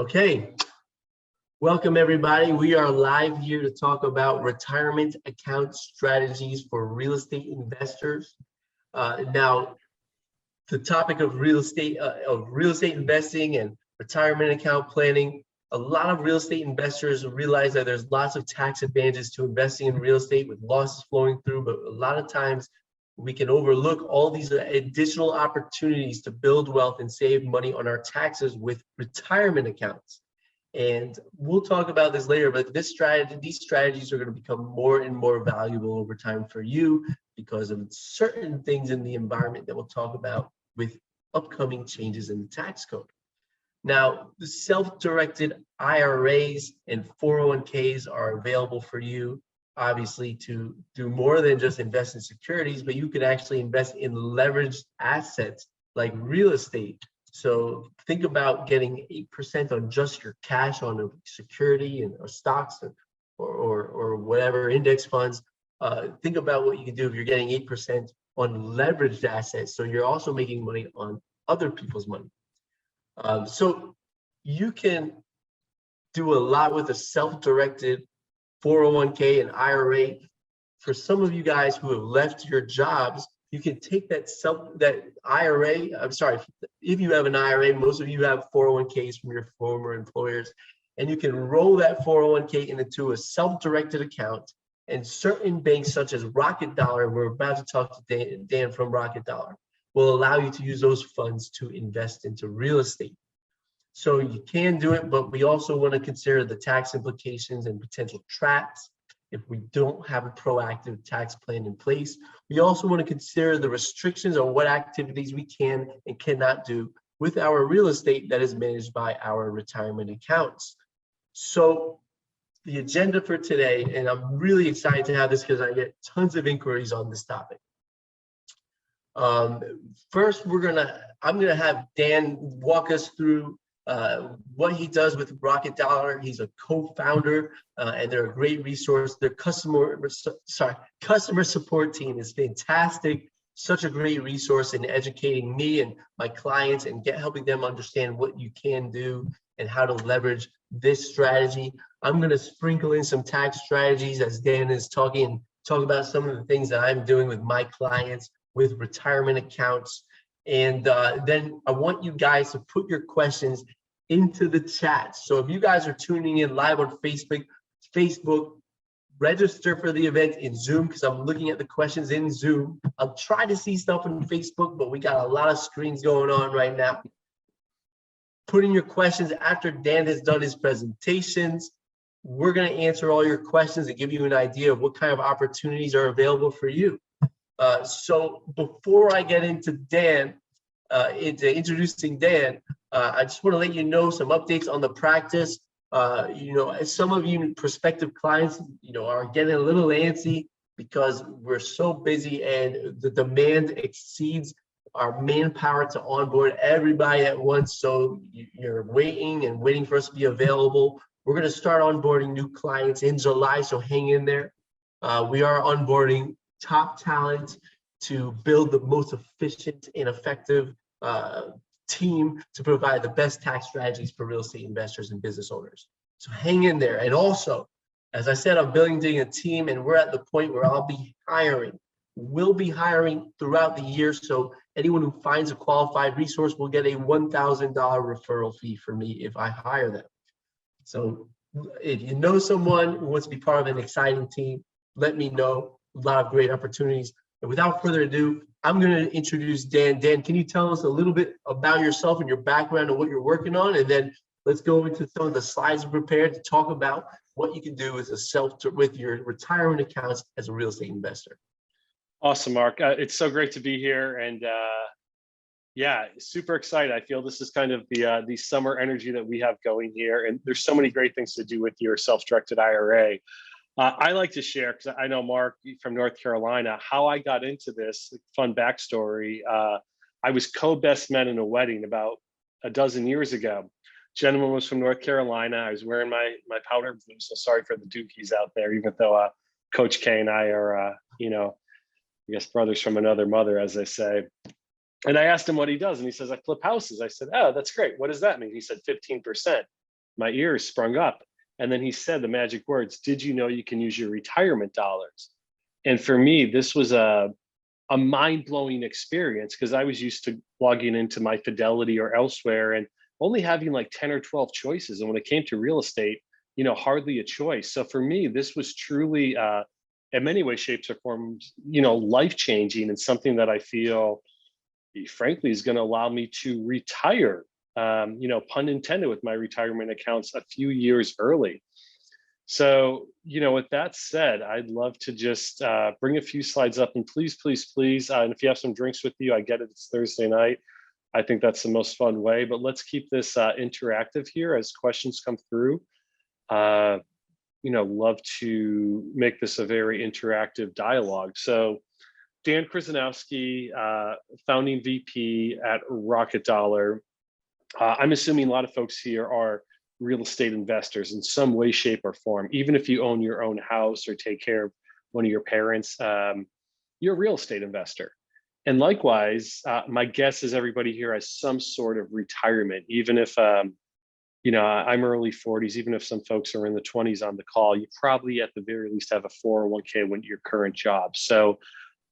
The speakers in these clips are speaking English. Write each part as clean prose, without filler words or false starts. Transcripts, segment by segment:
Okay, welcome everybody. We are live here to talk about retirement account strategies for real estate investors. Now, the topic of real estate investing and retirement account planning. A lot of real estate investors realize that there's lots of tax advantages to investing in real estate with losses flowing through, but a lot of times we can overlook all these additional opportunities to build wealth and save money on our taxes with retirement accounts. And we'll talk about this later, but these strategies are going to become more and more valuable over time for you because of certain things in the environment that we'll talk about with upcoming changes in the tax code. Now, the self-directed IRAs and 401ks are available for you, obviously, to do more than just invest in securities, but you can actually invest in leveraged assets like real estate. So think about getting 8% on just your cash on a security or stocks or whatever index funds. Think about what you can do if you're getting 8% on leveraged assets. So you're also making money on other people's money. So you can do a lot with a self-directed 401k and IRA. For some of you guys who have left your jobs, you can take that IRA. I'm sorry, if you have an IRA, most of you have 401ks from your former employers, and you can roll that 401k into a self-directed account. And certain banks such as Rocket Dollar, we're about to talk to Dan from Rocket Dollar, will allow you to use those funds to invest into real estate. So you can do it, but we also want to consider the tax implications and potential traps if we don't have a proactive tax plan in place. We also want to consider the restrictions on what activities we can and cannot do with our real estate that is managed by our retirement accounts. So the agenda for today, and I'm really excited to have this because I get tons of inquiries on this topic. First, I'm gonna have Dan walk us through what he does with Rocket Dollar. He's a co-founder, and they're a great resource. Their customer support team is fantastic. Such a great resource in educating me and my clients and helping them understand what you can do and how to leverage this strategy. I'm going to sprinkle in some tax strategies as Dan is talk about some of the things that I'm doing with my clients with retirement accounts. And then I want you guys to put your questions into the chat. So if you guys are tuning in live on Facebook, register for the event in Zoom because I'm looking at the questions in Zoom. I'll try to see stuff on Facebook, but we got a lot of screens going on right now. Put in your questions after Dan has done his presentations. We're going to answer all your questions and give you an idea of what kind of opportunities are available for you. So before I get into introducing Dan, I just want to let you know some updates on the practice. As some of you prospective clients, are getting a little antsy because we're so busy and the demand exceeds our manpower to onboard everybody at once. So you're waiting for us to be available. We're going to start onboarding new clients in July, so hang in there. We are onboarding top talent to build the most efficient and effective team to provide the best tax strategies for real estate investors and business owners. So hang in there. And also, as I said, I'm building a team and we're at the point where I'll be hiring. We'll be hiring throughout the year. So anyone who finds a qualified resource will get a $1,000 referral fee from me if I hire them. So if you know someone who wants to be part of an exciting team, let me know. A lot of great opportunities. And without further ado, I'm going to introduce Dan. Dan, can you tell us a little bit about yourself and your background and what you're working on? And then let's go into some of the slides prepared to talk about what you can do with your retirement accounts as a real estate investor. Awesome, Mark. It's so great to be here. And yeah, super excited. I feel this is kind of the summer energy that we have going here. And there's so many great things to do with your self-directed IRA. I like to share, because I know Mark from North Carolina, how I got into this. Fun backstory. I was co-best man in a wedding about a dozen years ago. Gentleman was from North Carolina. I was wearing my powder blue, so sorry for the dookies out there, even though Coach K and I are, I guess brothers from another mother, as they say. And I asked him what he does, and he says, I flip houses. I said, oh, that's great. What does that mean? He said, 15%. my ears sprung up. And then he said the magic words, "Did you know you can use your retirement dollars?" And for me, this was a mind-blowing experience, because I was used to logging into my Fidelity or elsewhere and only having like 10 or 12 choices. And when it came to real estate, hardly a choice. So for me, this was truly, in many ways, shapes or forms, life-changing, and something that I feel, frankly, is going to allow me to retire, pun intended, with my retirement accounts a few years early. So, with that said, I'd love to just bring a few slides up, and please, please, please, and if you have some drinks with you, I get it, it's Thursday night. I think that's the most fun way, but let's keep this interactive here as questions come through. Love to make this a very interactive dialogue. So Dan Kryzanowski, founding VP at Rocket Dollar. I'm assuming a lot of folks here are real estate investors in some way, shape, or form. Even if you own your own house or take care of one of your parents, you're a real estate investor. And likewise, my guess is everybody here has some sort of retirement, even if, I'm early 40s, even if some folks are in the 20s on the call, you probably at the very least have a 401k with your current job. So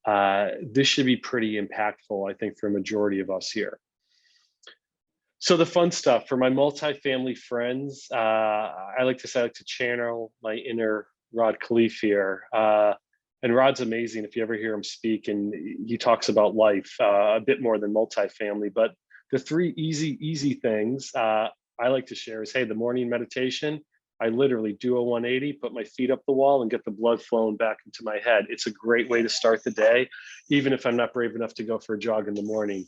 this should be pretty impactful, I think, for a majority of us here. So the fun stuff for my multifamily friends, I like to channel my inner Rod Khleif here. And Rod's amazing. If you ever hear him speak, and he talks about life a bit more than multifamily, but the three easy things I like to share is, hey, the morning meditation, I literally do a 180, put my feet up the wall and get the blood flowing back into my head. It's a great way to start the day, even if I'm not brave enough to go for a jog in the morning.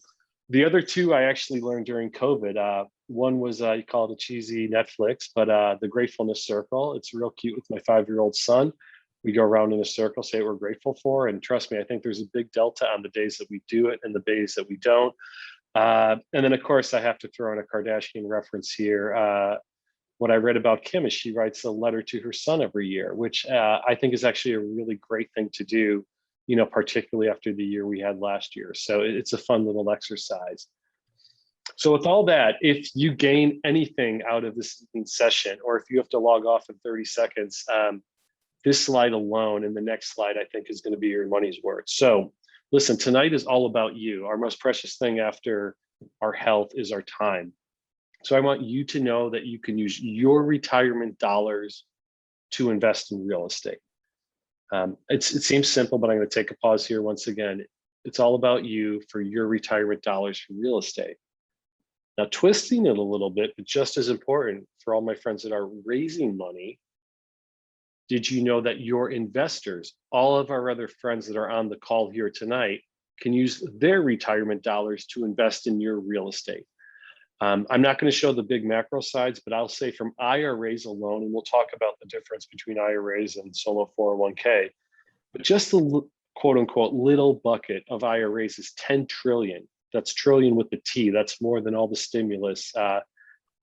The other two I actually learned during COVID. One was, you call it a cheesy Netflix, but the Gratefulness Circle. It's real cute with my 5-year-old son. We go around in a circle, say what we're grateful for. And trust me, I think there's a big delta on the days that we do it and the days that we don't. And then, of course, I have to throw in a Kardashian reference here. What I read about Kim is she writes a letter to her son every year, which I think is actually a really great thing to do, particularly after the year we had last year. So it's a fun little exercise. So with all that, if you gain anything out of this session, or if you have to log off in 30 seconds, this slide alone and the next slide, I think, is going to be your money's worth. So listen, tonight is all about you. Our most precious thing after our health is our time. So I want you to know that you can use your retirement dollars to invest in real estate. It seems simple, but I'm going to take a pause here once again. It's all about you for your retirement dollars for real estate. Now, twisting it a little bit, but just as important for all my friends that are raising money, did you know that your investors, all of our other friends that are on the call here tonight, can use their retirement dollars to invest in your real estate? I'm not going to show the big macro sides, but I'll say from IRAs alone, and we'll talk about the difference between IRAs and solo 401k, but just the quote unquote little bucket of IRAs is 10 trillion. That's trillion with the T. That's more than all the stimulus.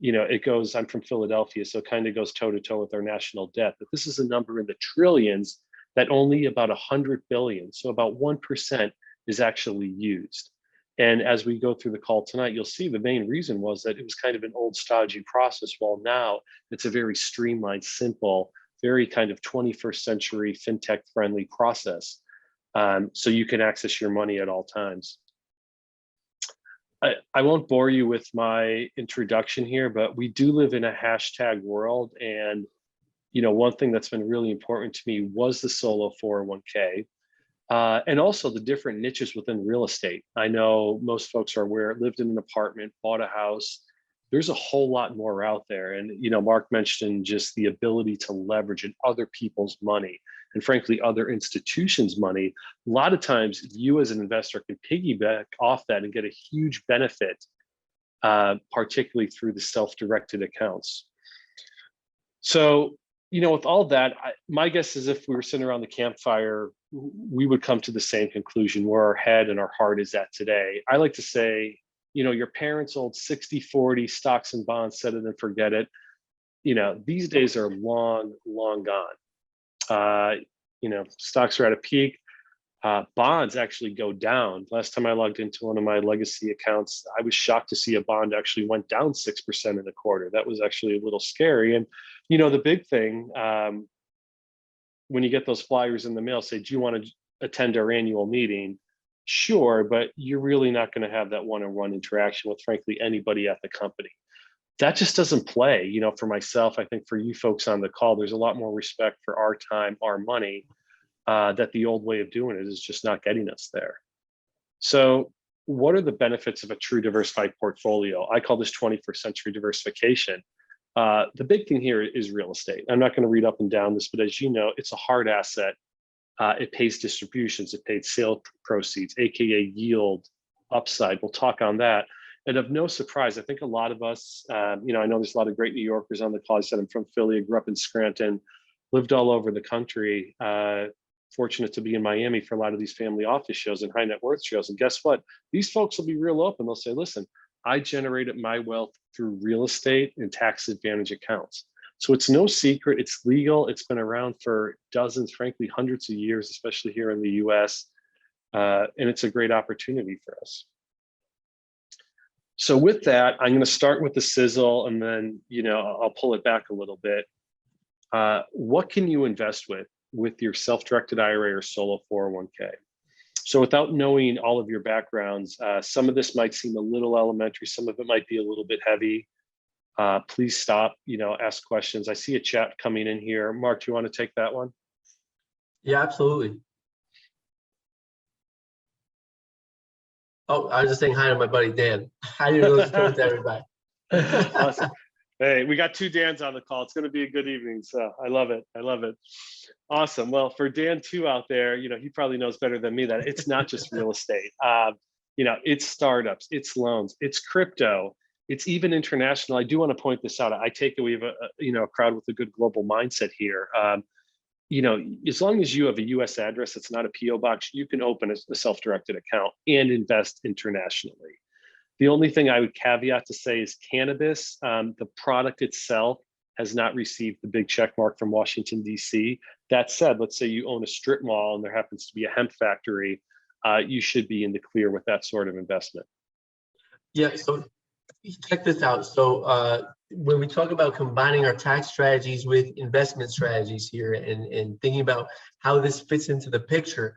It goes, I'm from Philadelphia, so it kind of goes toe to toe with our national debt, but this is a number in the trillions that only about 100 billion, so about 1%, is actually used. And as we go through the call tonight, you'll see the main reason was that it was kind of an old stodgy process, while now it's a very streamlined, simple, very kind of 21st century fintech friendly process. So you can access your money at all times. I won't bore you with my introduction here, but we do live in a hashtag world. And, one thing that's been really important to me was the solo 401k. And also the different niches within real estate. I know most folks are aware, lived in an apartment, bought a house. There's a whole lot more out there. And, Mark mentioned just the ability to leverage in other people's money, and frankly, other institutions' money. A lot of times you as an investor can piggyback off that and get a huge benefit, particularly through the self-directed accounts. So, with all that, my guess is if we were sitting around the campfire, we would come to the same conclusion where our head and our heart is at today. I like to say, your parents' old 60-40 stocks and bonds, set it and forget it. These days are long, long gone. Stocks are at a peak. bonds actually go down. Last time I logged into one of my legacy accounts, I was shocked to see a bond actually went down 6% in a quarter. That was actually a little scary. And, the big thing, when you get those flyers in the mail, say, do you want to attend our annual meeting? Sure, but you're really not going to have that one-on-one interaction with, frankly, anybody at the company. That just doesn't play. For myself, I think for you folks on the call, there's a lot more respect for our time, our money, that the old way of doing it is just not getting us there. So what are the benefits of a true diversified portfolio? I call this 21st century diversification. The big thing here is real estate. I'm not going to read up and down this, but as you know, it's a hard asset. It pays distributions, it pays sale proceeds, AKA yield, upside. We'll talk on that. And of no surprise, I think a lot of us, I know there's a lot of great New Yorkers on the call. I said I'm from Philly, I grew up in Scranton, lived all over the country. Fortunate to be in Miami for a lot of these family office shows and high net worth shows. And guess what? These folks will be real open. They'll say, listen, I generated my wealth through real estate and tax advantage accounts. So it's no secret, it's legal. It's been around for dozens, frankly, hundreds of years, especially here in the US. And it's a great opportunity for us. So with that, I'm going to start with the sizzle and then, I'll pull it back a little bit. What can you invest with your self-directed IRA or solo 401k? So without knowing all of your backgrounds, some of this might seem a little elementary, some of it might be a little bit heavy. Please stop, ask questions. I see a chat coming in here. Mark, do you want to take that one? Yeah, absolutely. Oh, I was just saying hi to my buddy Dan. How do you know to everybody? Awesome. Hey, we got two Dans on the call. It's going to be a good evening. So I love it. I love it. Awesome. Well, for Dan too out there, he probably knows better than me that it's not just real estate. It's startups, it's loans, it's crypto, it's even international. I do want to point this out. I take it we have a crowd with a good global mindset here. As long as you have a US address, it's not a PO box, you can open a self-directed account and invest internationally. The only thing I would caveat to say is cannabis, the product itself has not received the big check mark from Washington, D.C. That said, let's say you own a strip mall and there happens to be a hemp factory, you should be in the clear with that sort of investment. Yeah, so check this out. So when we talk about combining our tax strategies with investment strategies here and thinking about how this fits into the picture,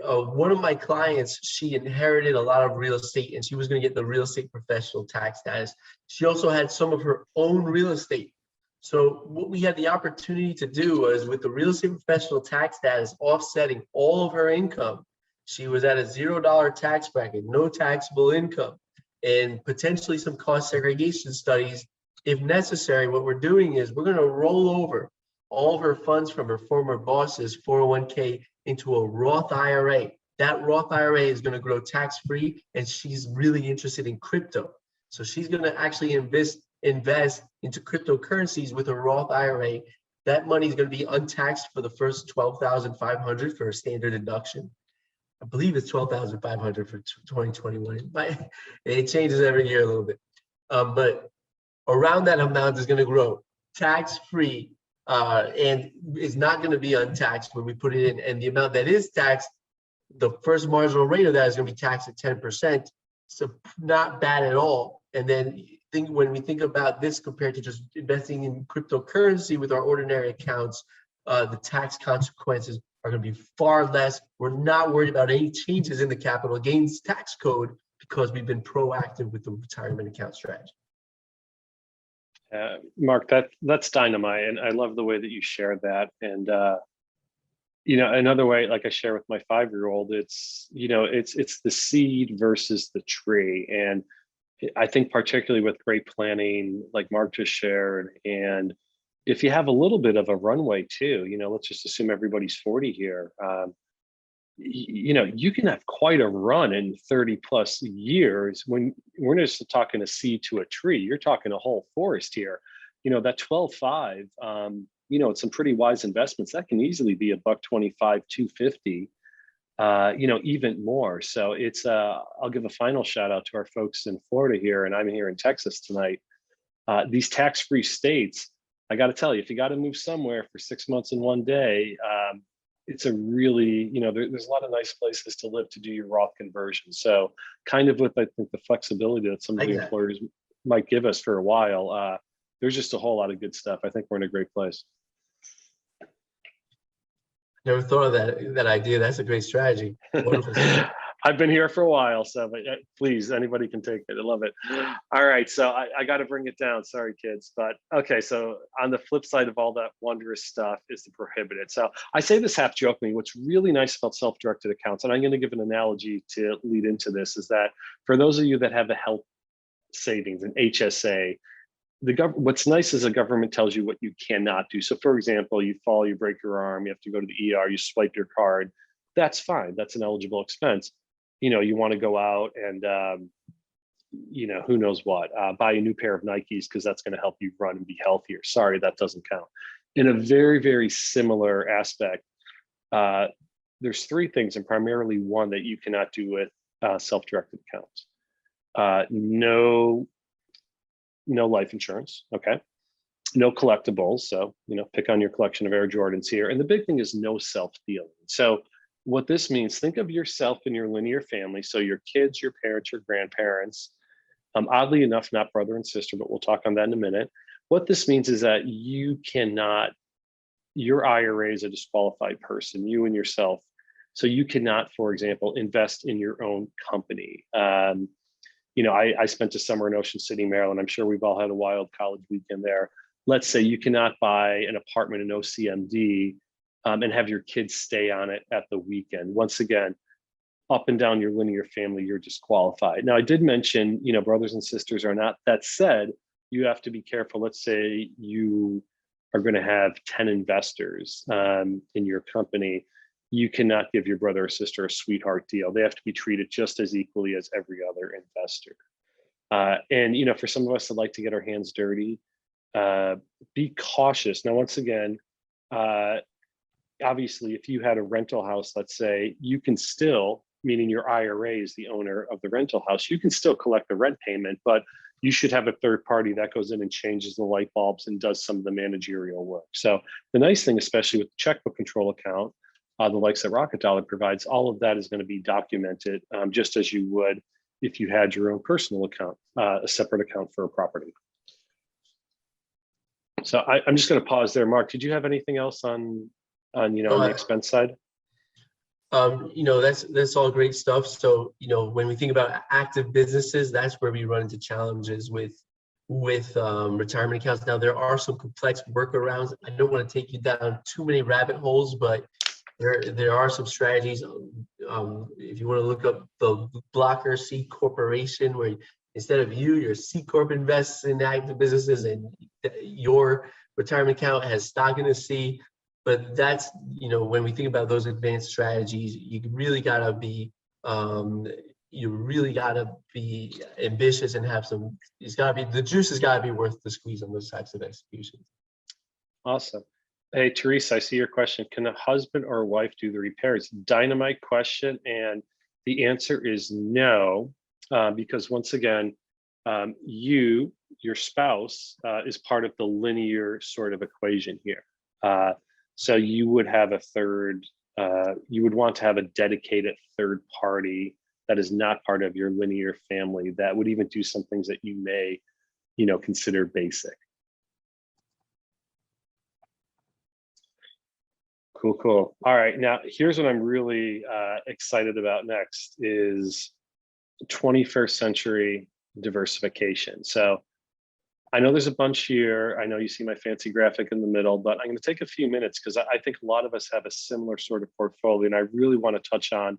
one of my clients, she inherited a lot of real estate and she was going to get the real estate professional tax status. She also had some of her own real estate. So what we had the opportunity to do was with the real estate professional tax status offsetting all of her income, she was at a $0 tax bracket, no taxable income, and potentially some cost segregation studies. If necessary, what we're doing is we're going to roll over all of her funds from her former boss's 401k into a Roth IRA. That Roth IRA is going to grow tax-free, and she's really interested in crypto. So she's going to actually invest into cryptocurrencies with a Roth IRA. That money is going to be untaxed for the first $12,500 for a standard deduction. I believe it's $12,500 for 2021. It changes every year a little bit, but around that amount is going to grow tax-free, and is not going to be untaxed when we put it in. And the amount that is taxed, the first marginal rate of that is going to be taxed at 10%. So not bad at all. And then when we think about this compared to just investing in cryptocurrency with our ordinary accounts, the tax consequences are going to be far less. We're not worried about any changes in the capital gains tax code because we've been proactive with the retirement account strategy. Mark, that's dynamite, and I love the way that you shared that. And another way, like I share with my 5-year-old, it's the seed versus the tree. And I think particularly with great planning, like Mark just shared, and if you have a little bit of a runway too, let's just assume everybody's 40 here. You can have quite a run in 30 plus years. When we're just talking a seed to a tree, you're talking a whole forest here. That 12.5, it's some pretty wise investments that can easily be $125, $250, even more. So it's I'll give a final shout out to our folks in Florida here, and I'm here in Texas tonight. These tax-free states, I got to tell you, if you got to move somewhere for 6 months in one day, it's a really, there's a lot of nice places to live to do your Roth conversion. So kind of with, I think, the flexibility that some of the Exactly. employers might give us for a while, there's just a whole lot of good stuff. I think we're in a great place. Never thought of that idea. That's a great strategy. Wonderful. I've been here for a while, so but please, anybody can take it. I love it. All right, so I got to bring it down. Sorry, kids, but okay. So on the flip side of all that wondrous stuff is the prohibited. So I say this half jokingly. What's really nice about self-directed accounts, and I'm going to give an analogy to lead into this, is that for those of you that have a health savings, an HSA, what's nice is the government tells you what you cannot do. So for example, you fall, you break your arm, you have to go to the ER, you swipe your card. That's fine. That's an eligible expense. You want to go out and, who knows what, buy a new pair of Nikes because that's going to help you run and be healthier. Sorry, that doesn't count. In a very, very similar aspect, there's three things, and primarily one that you cannot do with self-directed accounts. No life insurance, okay? No collectibles, so pick on your collection of Air Jordans here. And the big thing is no self-dealing. So what this means, think of yourself and your linear family, so your kids, your parents, your grandparents, oddly enough, not brother and sister, but we'll talk on that in a minute. What this means is that you cannot, your IRA is a disqualified person, you and yourself. So you cannot, for example, invest in your own company. I spent a summer in Ocean City, Maryland. I'm sure we've all had a wild college weekend there. Let's say you cannot buy an apartment in OCMD and have your kids stay on it at the weekend. Once again, up and down your linear family, you're disqualified. Now, I did mention, brothers and sisters are not. That said, you have to be careful. Let's say you are going to have 10 investors in your company. You cannot give your brother or sister a sweetheart deal. They have to be treated just as equally as every other investor. And for some of us that like to get our hands dirty, be cautious. Now, once again, obviously, if you had a rental house, let's say, you can still, meaning your IRA is the owner of the rental house, you can still collect the rent payment, but you should have a third party that goes in and changes the light bulbs and does some of the managerial work. So the nice thing, especially with the checkbook control account, the likes that Rocket Dollar provides, all of that is going to be documented just as you would if you had your own personal account, a separate account for a property. So I'm just going to pause there. Mark, did you have anything else on the expense side? That's all great stuff. So, when we think about active businesses, that's where we run into challenges with retirement accounts. Now, there are some complex workarounds. I don't want to take you down too many rabbit holes, but there are some strategies. If you want to look up the Blocker C Corporation, where instead of your C Corp invests in active businesses and your retirement account has stock in a C. But that's, when we think about those advanced strategies, you really gotta be ambitious and have some. The juice has gotta be worth the squeeze on those types of executions. Awesome. Hey, Teresa, I see your question. Can a husband or a wife do the repairs? Dynamite question, and the answer is no, because once again, your spouse, is part of the linear sort of equation here. So you would have you would want to have a dedicated third party that is not part of your linear family that would even do some things that you may, consider basic. Cool. All right, now here's what I'm really excited about next is 21st century diversification. So I know there's a bunch here. I know you see my fancy graphic in the middle, but I'm going to take a few minutes because I think a lot of us have a similar sort of portfolio, and I really want to touch on,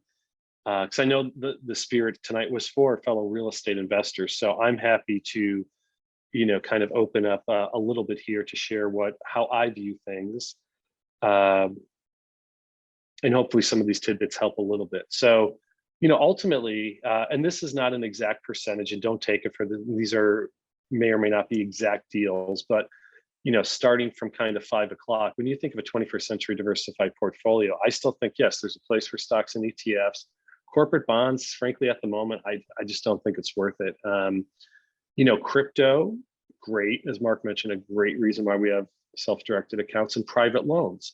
because I know the spirit tonight was for fellow real estate investors. So I'm happy to, kind of open up a little bit here to share how I view things. And hopefully some of these tidbits help a little bit. So, ultimately, and this is not an exact percentage, and don't take it for these may or may not be exact deals, but starting from kind of 5 o'clock, when you think of a 21st century diversified portfolio, I still think, yes, there's a place for stocks and ETFs. Corporate bonds, frankly, at the moment, I just don't think it's worth it. Crypto, great, as Mark mentioned, a great reason why we have self-directed accounts, and private loans.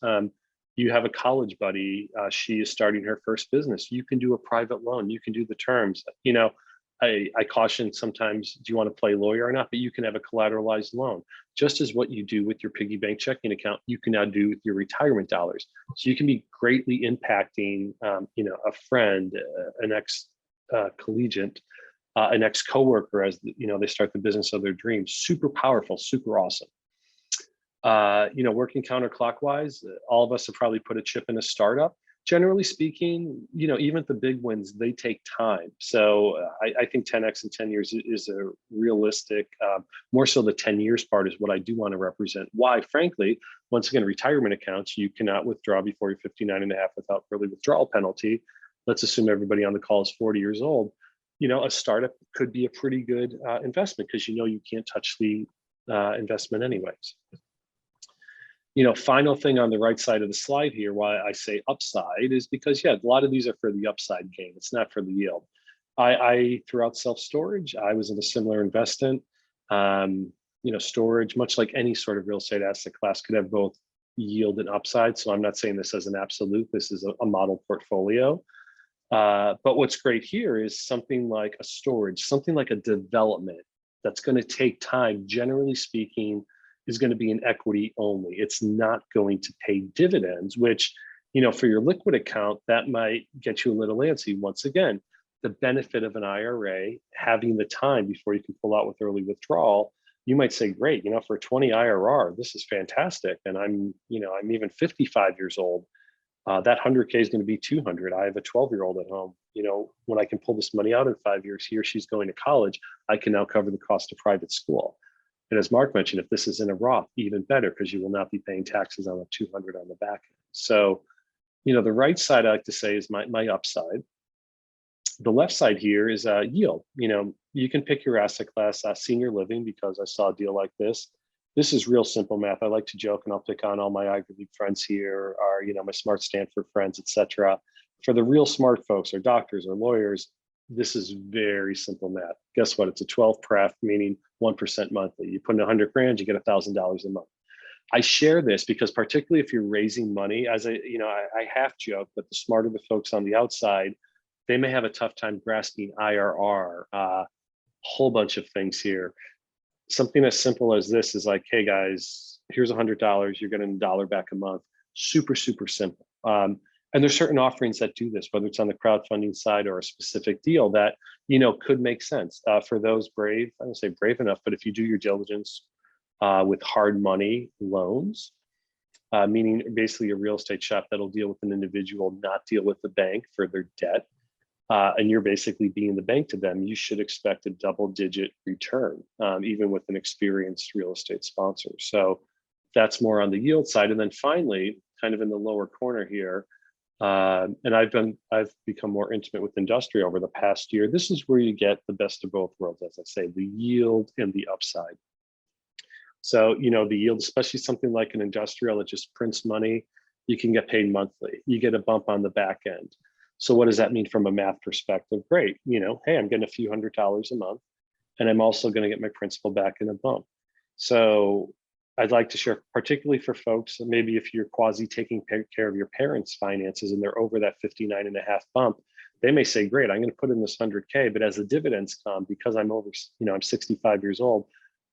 You have a college buddy, she is starting her first business. You can do a private loan. You can do the terms. I caution sometimes, do you want to play lawyer or not? But you can have a collateralized loan. Just as what you do with your piggy bank checking account, you can now do with your retirement dollars. So you can be greatly impacting, a friend, an ex-collegiant, an ex-coworker as they start the business of their dreams. Super powerful, super awesome. Working counterclockwise, all of us have probably put a chip in a startup. Generally speaking, even the big wins, they take time. So I think 10x in 10 years is a realistic, more so the 10 years part is what I do want to represent. Why? Frankly, once again, retirement accounts, you cannot withdraw before you're 59 and a half without early withdrawal penalty. Let's assume everybody on the call is 40 years old. A startup could be a pretty good investment because you can't touch the investment anyways. Final thing on the right side of the slide here, why I say upside is because, a lot of these are for the upside gain. It's not for the yield. I throughout self-storage, I was in a similar investment. Storage, much like any sort of real estate asset class, could have both yield and upside. So I'm not saying this as an absolute. This is a model portfolio. But what's great here is something like a storage, something like a development that's going to take time, generally speaking, is going to be an equity only. It's not going to pay dividends, which, for your liquid account, that might get you a little antsy. Once again, the benefit of an IRA, having the time before you can pull out with early withdrawal, you might say, great, for 20 IRR, this is fantastic. And I'm even 55 years old. That 100K is going to be 200. I have a 12-year-old at home. When I can pull this money out in 5 years, he or she's going to college, I can now cover the cost of private school. And as Mark mentioned, if this is in a Roth, even better, because you will not be paying taxes on the 200 on the back end. So, the right side, I like to say, is my upside. The left side here is yield. You can pick your asset class, senior living, because I saw a deal like this. This is real simple math. I like to joke, and I'll pick on all my Ivy League friends here, or my smart Stanford friends, etc. For the real smart folks, or doctors, or lawyers, this is very simple math. Guess what? It's a 12 pref, meaning 1% monthly. You put in 100 grand, you get $1,000 a month. I share this because particularly if you're raising money, as I half joke, but the smarter the folks on the outside, they may have a tough time grasping IRR, whole bunch of things here. Something as simple as this is like, hey guys, here's $100, you're getting $1 back a month. Super, super simple. And there's certain offerings that do this, whether it's on the crowdfunding side or a specific deal that, could make sense for those brave. I don't say brave enough, but if you do your diligence with hard money loans, meaning basically a real estate shop that'll deal with an individual, not deal with the bank for their debt, and you're basically being the bank to them, you should expect a double-digit return, even with an experienced real estate sponsor. So that's more on the yield side. And then finally, kind of in the lower corner here, and I've become more intimate with industry over the past year. This is where you get the best of both worlds, as I say, the yield and the upside. So, the yield, especially something like an industrial that just prints money, you can get paid monthly. You get a bump on the back end. So what does that mean from a math perspective? Great, hey, I'm getting a few $100s a month, and I'm also going to get my principal back in a bump. So I'd like to share, particularly for folks, maybe if you're quasi taking care of your parents' finances and they're over that 59 and a half bump, they may say, great, I'm going to put in this 100K, but as the dividends come, because I'm over, I'm 65 years old,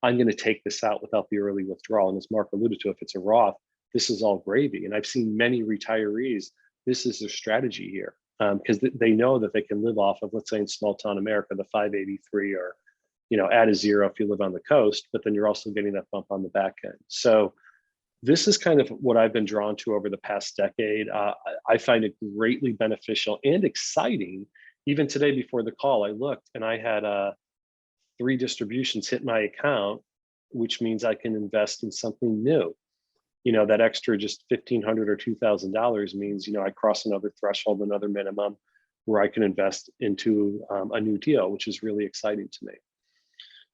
I'm going to take this out without the early withdrawal. And as Mark alluded to, if it's a Roth, this is all gravy. And I've seen many retirees, this is their strategy here, because they know that they can live off of, let's say in small town America, the 583 or add a zero if you live on the coast, but then you're also getting that bump on the back end. So this is kind of what I've been drawn to over the past decade. I find it greatly beneficial and exciting. Even today before the call, I looked and I had 3 distributions hit my account, which means I can invest in something new. That extra just $1,500 or $2,000 means, I cross another threshold, another minimum where I can invest into a new deal, which is really exciting to me.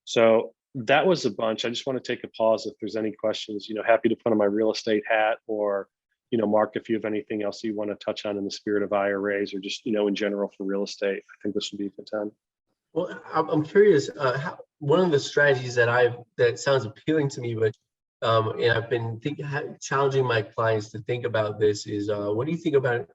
So that was a bunch. I just want to take a pause if there's any questions, happy to put on my real estate hat, or, Mark, if you have anything else you want to touch on in the spirit of IRAs or just, in general for real estate, I think this would be a good time. Well, I'm curious, one of the strategies that sounds appealing to me, but And I've been challenging my clients to think about this is, what do you think about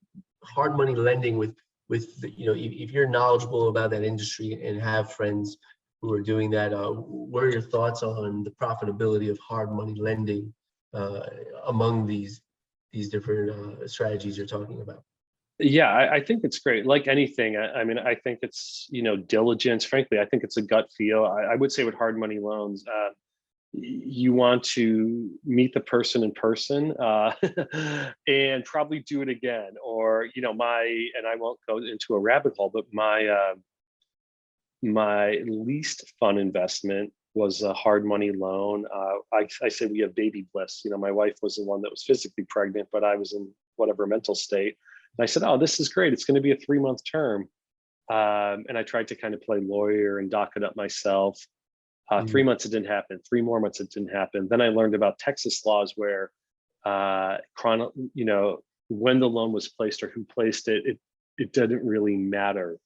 hard money lending with the, if you're knowledgeable about that industry and have friends who are doing that, what are your thoughts on the profitability of hard money lending among these different strategies you're talking about? Yeah, I think it's great. Like anything, I mean, I think it's, diligence. Frankly, I think it's a gut feel. I would say with hard money loans, you want to meet the person in person, and probably do it again. Or, and I won't go into a rabbit hole, but my least fun investment was a hard money loan. I say we have baby bliss. My wife was the one that was physically pregnant, but I was in whatever mental state. And I said, "Oh, this is great. It's going to be a 3-month term." And I tried to kind of play lawyer and dock it up myself. 3 months it didn't happen. 3 more months it didn't happen. Then I learned about Texas laws where, when the loan was placed or who placed it, it didn't really matter.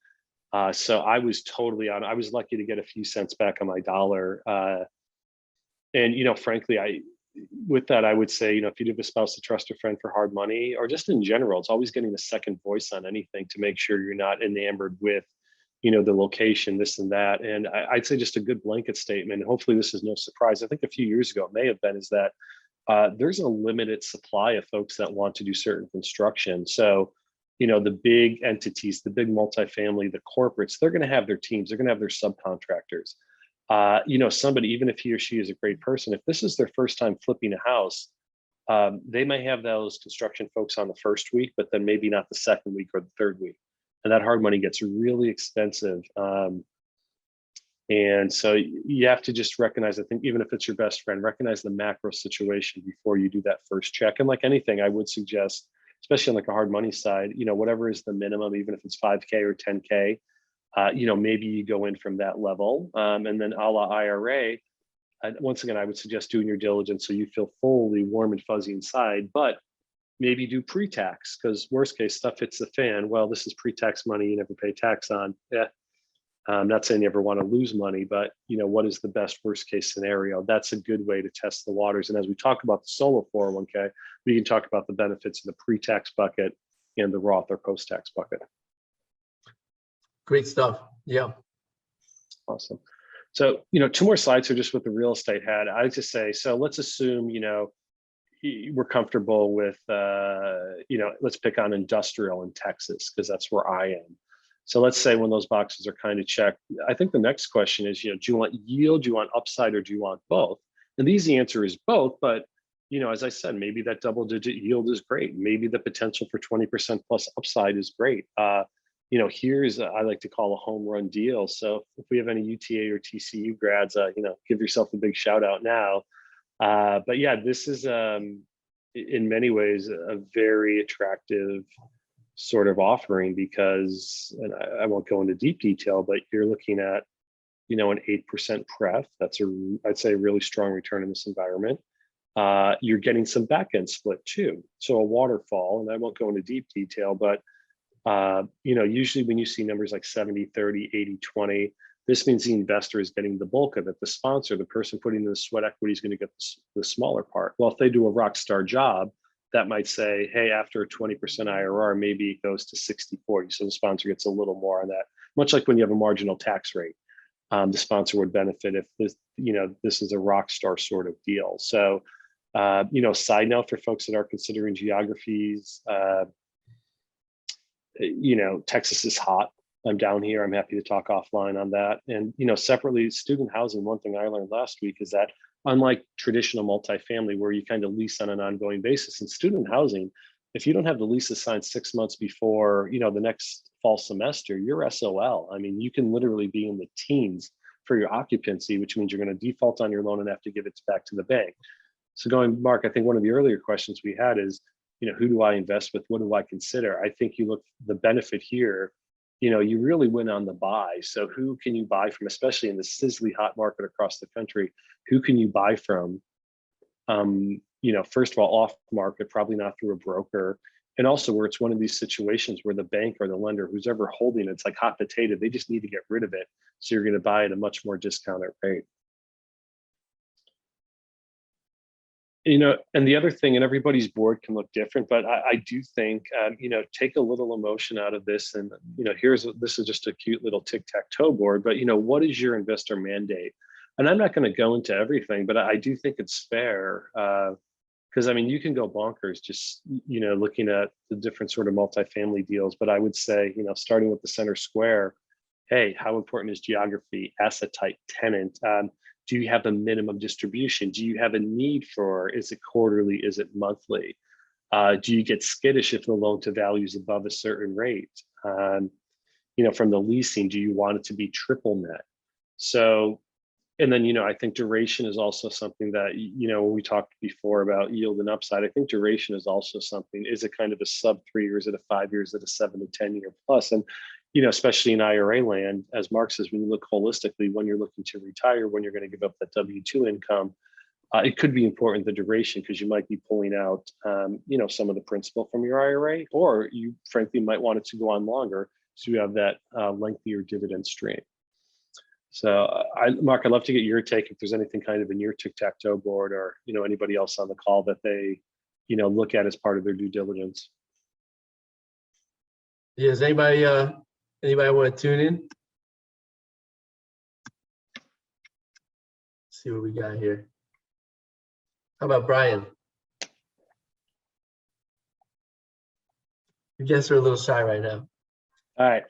So I was totally on. I was lucky to get a few cents back on my dollar. And frankly, with that, I would say, if you give a spouse, a trust, a friend for hard money, or just in general, it's always getting a second voice on anything to make sure you're not enamored with, the location, this and that. And I'd say just a good blanket statement. And hopefully this is no surprise. I think a few years ago it may have been, is that there's a limited supply of folks that want to do certain construction. So, the big entities, the big multifamily, the corporates, they're going to have their teams, they're going to have their subcontractors. Somebody, even if he or she is a great person, if this is their first time flipping a house, they may have those construction folks on the first week, but then maybe not the second week or the third week. And that hard money gets really expensive. And so you have to just recognize, I think, even if it's your best friend, recognize the macro situation before you do that first check. And like anything, I would suggest, especially on like a hard money side, whatever is the minimum, even if it's 5K or 10K, maybe you go in from that level. And then a la IRA, once again, I would suggest doing your diligence so you feel fully warm and fuzzy inside, but maybe do pre-tax, because worst case stuff hits the fan. Well, this is pre-tax money you never pay tax on. Yeah. I'm not saying you ever want to lose money, but what is the best worst case scenario? That's a good way to test the waters. And as we talk about the solo 401k, we can talk about the benefits of the pre-tax bucket and the Roth or post-tax bucket. Great stuff. Yeah. Awesome. So, 2 more slides are just what the real estate had. I just say, so let's assume, we're comfortable with, let's pick on industrial in Texas, because that's where I am. So let's say when those boxes are kind of checked, I think the next question is, do you want yield, do you want upside, or do you want both? And the easy answer is both, but, as I said, maybe that double-digit yield is great. Maybe the potential for 20% plus upside is great. Here's, I like to call a home run deal. So if we have any UTA or TCU grads, give yourself a big shout out now. But yeah, this is in many ways a very attractive sort of offering, because, and I won't go into deep detail, but you're looking at, an 8% pref. That's I'd say a really strong return in this environment. You're getting some back end split too. So a waterfall, and I won't go into deep detail, but usually when you see numbers like 70, 30, 80, 20, this means the investor is getting the bulk of it. The sponsor, the person putting in the sweat equity, is going to get the smaller part. Well, if they do a rock star job, that might say, hey, after a 20% IRR, maybe it goes to 60-40. So the sponsor gets a little more on that. Much like when you have a marginal tax rate, the sponsor would benefit if this is a rock star sort of deal. So, side note for folks that are considering geographies, Texas is hot. I'm down here. I'm happy to talk offline on that. And, separately, student housing, one thing I learned last week is that unlike traditional multifamily where you kind of lease on an ongoing basis, in student housing, if you don't have the lease signed 6 months before, the next fall semester, you're SOL. I mean, you can literally be in the teens for your occupancy, which means you're going to default on your loan and have to give it back to the bank. So Mark, I think one of the earlier questions we had is, who do I invest with? What do I consider? I think you look, the benefit here, you really win on the buy. So who can you buy from, especially in the sizzly hot market across the country? Who can you buy from? First of all, off market, probably not through a broker. And also where it's one of these situations where the bank or the lender, who's ever holding it's like hot potato, they just need to get rid of it. So you're going to buy at a much more discounted rate. And the other thing, and everybody's board can look different, but I do think, take a little emotion out of this. And, this is just a cute little tic-tac-toe board, but, what is your investor mandate? And I'm not going to go into everything, but I do think it's fair. Because you can go bonkers just, looking at the different sort of multifamily deals. But I would say, starting with the center square, hey, how important is geography, asset type, tenant? Do you have a minimum distribution? Do you have a need for, is it quarterly? Is it monthly? Do you get skittish if the loan to value is above a certain rate? From the leasing, do you want it to be triple net? So, and then, I think duration is also something that, when we talked before about yield and upside, I think duration is also something. Is it kind of a sub 3 years, is it a 5 years, is it a 7 to 10 year plus? And, especially in IRA land, as Mark says, when you look holistically, when you're looking to retire, when you're going to give up that W-2 income, it could be important, the duration, because you might be pulling out, some of the principal from your IRA, or you frankly might want it to go on longer, so you have that lengthier dividend stream. So, Mark, I'd love to get your take if there's anything kind of in your tic-tac-toe board, or anybody else on the call that they, look at as part of their due diligence. Yeah, does anybody want to tune in? See what we got here. How about Brian? You guys are a little shy right now. All right.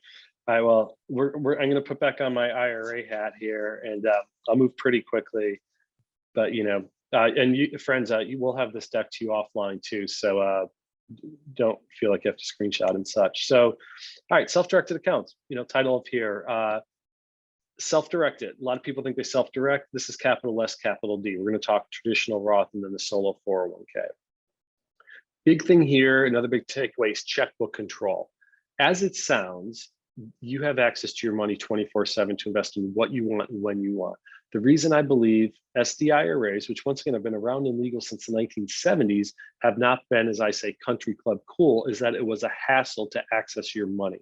Well, I'm going to put back on my IRA hat here, and I'll move pretty quickly. But and you friends, you will have this deck to you offline too, so don't feel like you have to screenshot and such. So, all right, self-directed accounts. Title up here. Self-directed. A lot of people think they self-direct. This is capital S, capital D. We're going to talk traditional Roth and then the solo 401k. Big thing here, another big takeaway is checkbook control. As it sounds, you have access to your money 24/7 to invest in what you want and when you want. The reason I believe SD IRAs, which once again have been around and legal since the 1970s, have not been, as I say, country club cool, is that it was a hassle to access your money.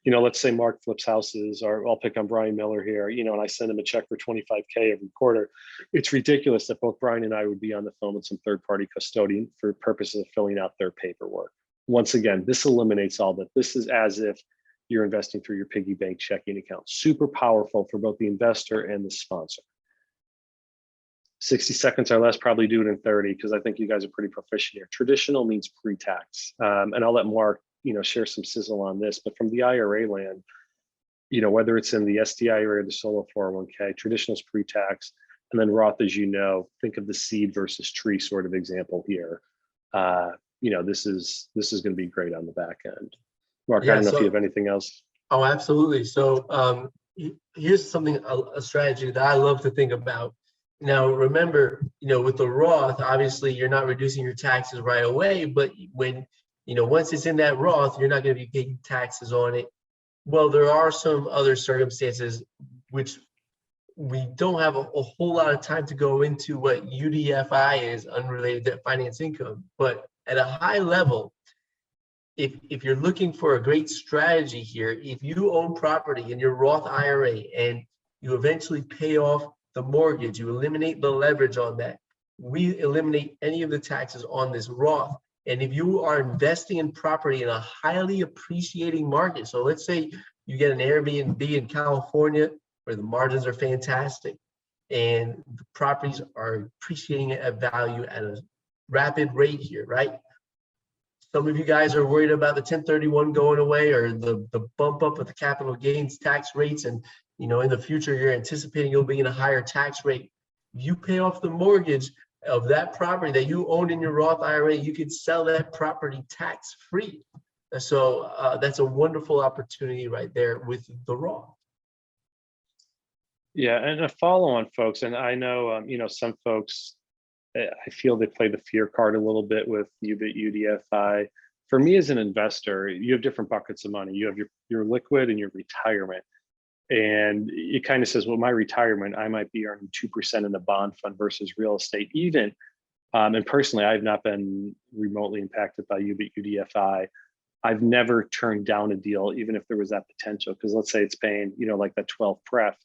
Let's say Mark flips houses, or I'll pick on Brian Miller here, and I send him a check for 25K every quarter. It's ridiculous that both Brian and I would be on the phone with some third-party custodian for purposes of filling out their paperwork. Once again, this eliminates all that. This is as if you're investing through your piggy bank checking account. Super powerful for both the investor and the sponsor. 60 seconds or less, probably do it in 30, because I think you guys are pretty proficient here. Traditional means pre-tax. And I'll let Mark, share some sizzle on this, but from the IRA land, whether it's in the SD IRA or the solo 401k, traditional is pre-tax. And then Roth, as think of the seed versus tree sort of example here. This is going to be great on the back end. Mark, I don't know if you have anything else. Oh, absolutely. So here's a strategy that I love to think about. Now, remember, with the Roth, obviously you're not reducing your taxes right away, but when, once it's in that Roth, you're not going to be paying taxes on it. Well, there are some other circumstances which we don't have a whole lot of time to go into what UDFI is, unrelated debt finance income, but at a high level, if you're looking for a great strategy here, if you own property in your Roth IRA and you eventually pay off the mortgage, you eliminate the leverage on that, we eliminate any of the taxes on this Roth. And if you are investing in property in a highly appreciating market, so let's say you get an Airbnb in California where the margins are fantastic and the properties are appreciating at value at a rapid rate here, right? Some of you guys are worried about the 1031 going away, or the bump up of the capital gains tax rates, and in the future you're anticipating you'll be in a higher tax rate. You pay off the mortgage of that property that you own in your Roth IRA, you can sell that property tax free. So that's a wonderful opportunity right there with the Roth. Yeah, and a follow on, folks, and I know some folks, I feel they play the fear card a little bit with UDFI. For me as an investor, you have different buckets of money. You have your liquid and your retirement. And it kind of says, well, my retirement, I might be earning 2% in the bond fund versus real estate. Even, and personally, I've not been remotely impacted by UDFI. I've never turned down a deal, even if there was that potential. Because let's say it's paying, like that 12 pref,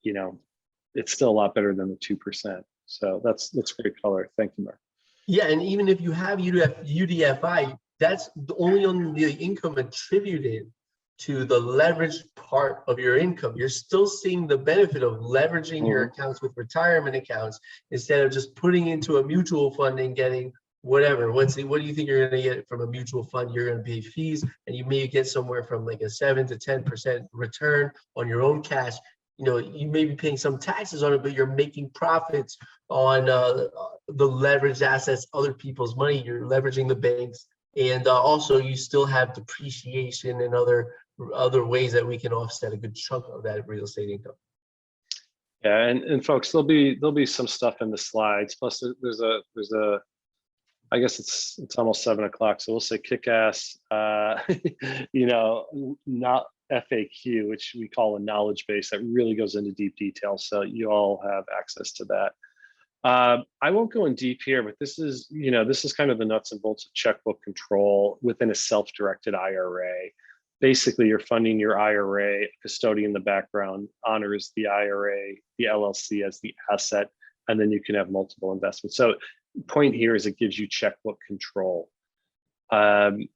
it's still a lot better than the 2%. So that's great color. Thank you, Mark. Yeah, and even if you have UDFI, that's only on the income attributed to the leveraged part of your income. You're still seeing the benefit of leveraging your Mhm. accounts with retirement accounts instead of just putting into a mutual fund and getting whatever. What do you think you're going to get from a mutual fund? You're going to pay fees, and you may get somewhere from like a 7 to 10% return on your own cash. You may be paying some taxes on it, but you're making profits on the leveraged assets, other people's money. You're leveraging the banks, and also you still have depreciation and other ways that we can offset a good chunk of that real estate income. Yeah, and folks, there'll be some stuff in the slides. Plus, there's a I guess it's almost 7 o'clock, so we'll say kick ass. Not FAQ, which we call a knowledge base that really goes into deep detail. So you all have access to that. I won't go in deep here, but this is kind of the nuts and bolts of checkbook control within a self-directed IRA. Basically, you're funding your IRA, custodian in the background honors the IRA, the LLC as the asset, and then you can have multiple investments. So point here is it gives you checkbook control. The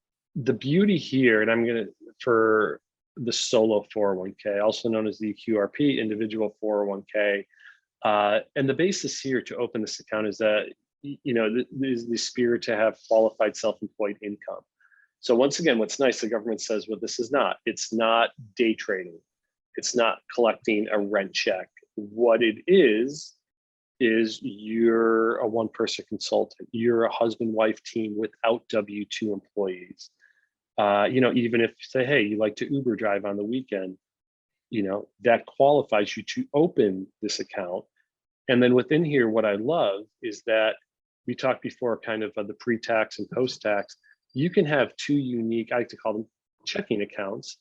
beauty here, and for the solo 401k, also known as the QRP, individual 401k, and the basis here to open this account is that, the spirit to have qualified self-employed income. So once again, what's nice, the government says, well, it's not day trading. It's not collecting a rent check. What it is you're a one-person consultant. You're a husband-wife team without W-2 employees. Even if say, hey, you like to Uber drive on the weekend, that qualifies you to open this account. And then within here, what I love is that we talked before kind of the pre-tax and post-tax. You can have two unique, I like to call them checking accounts,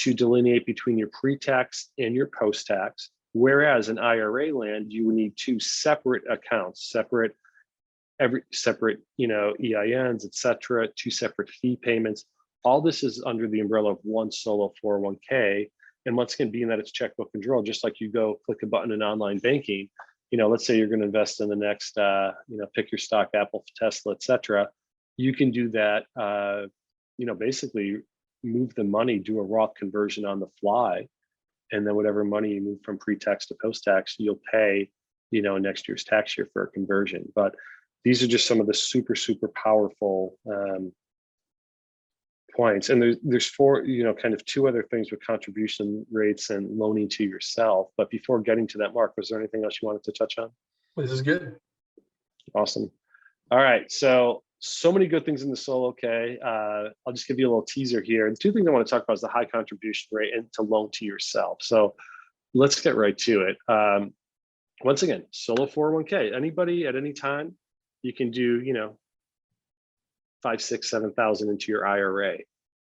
to delineate between your pre-tax and your post-tax. Whereas in IRA land, you would need two separate accounts, separate EINs, et cetera, two separate fee payments. All this is under the umbrella of one solo 401k. And once again, being that it's checkbook control, just like you go click a button in online banking, let's say you're going to invest in the next, pick your stock, Apple, Tesla, et cetera. You can do that, basically move the money, do a Roth conversion on the fly. And then whatever money you move from pre-tax to post-tax, you'll pay, next year's tax year for a conversion. But these are just some of the super, super powerful points. And there's four, kind of two other things with contribution rates and loaning to yourself. But before getting to that, Mark, was there anything else you wanted to touch on? This is good. Awesome. All right. So many good things in the solo. Okay. I'll just give you a little teaser here. The two things I want to talk about is the high contribution rate and to loan to yourself. So let's get right to it. Once again, solo 401k, anybody at any time, you can do, 5, 6, 7,000 into your IRA.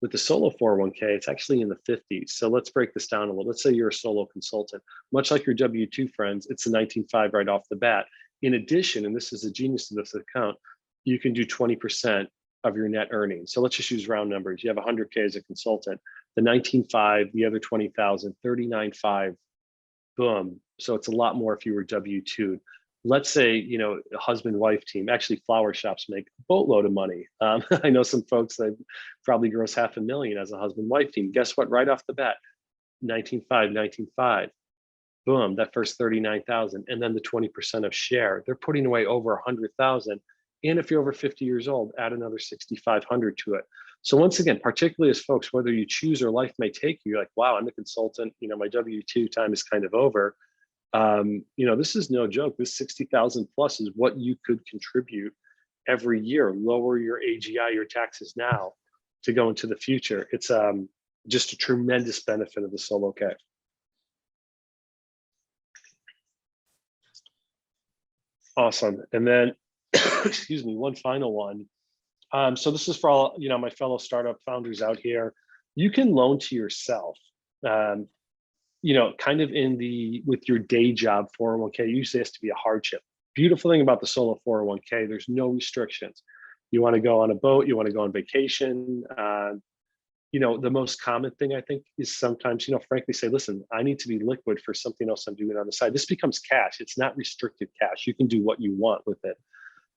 With the solo 401k, it's actually in the 50s. So let's break this down a little. Let's say you're a solo consultant, much like your W-2 friends, it's a 19.5 right off the bat. In addition, and this is the genius of this account, you can do 20% of your net earnings. So let's just use round numbers. You have 100K as a consultant, the 19.5, the other 20,000, 39.5, boom. So it's a lot more if you were W-2. Let's say, a husband-wife team, actually flower shops make a boatload of money. I know some folks that probably gross $500,000 as a husband-wife team. Guess what? Right off the bat, 19.5, boom, that first 39,000, and then the 20% of share. They're putting away over 100,000. And if you're over 50 years old, add another 6,500 to it. So once again, particularly as folks, whether you choose or life may take you, you're like, wow, I'm a consultant, my W-2 time is kind of over. This is no joke. This 60,000 plus is what you could contribute every year. Lower your AGI, your taxes now to go into the future. It's just a tremendous benefit of the solo K. Awesome. And then, excuse me, one final one. So this is for all, my fellow startup founders out here. You can loan to yourself. Kind of with your day job 401k, usually has to be a hardship. Beautiful thing about the solo 401k, there's no restrictions. You want to go on a boat, you want to go on vacation. The most common thing I think is sometimes, frankly say, listen, I need to be liquid for something else I'm doing on the side. This becomes cash. It's not restricted cash. You can do what you want with it.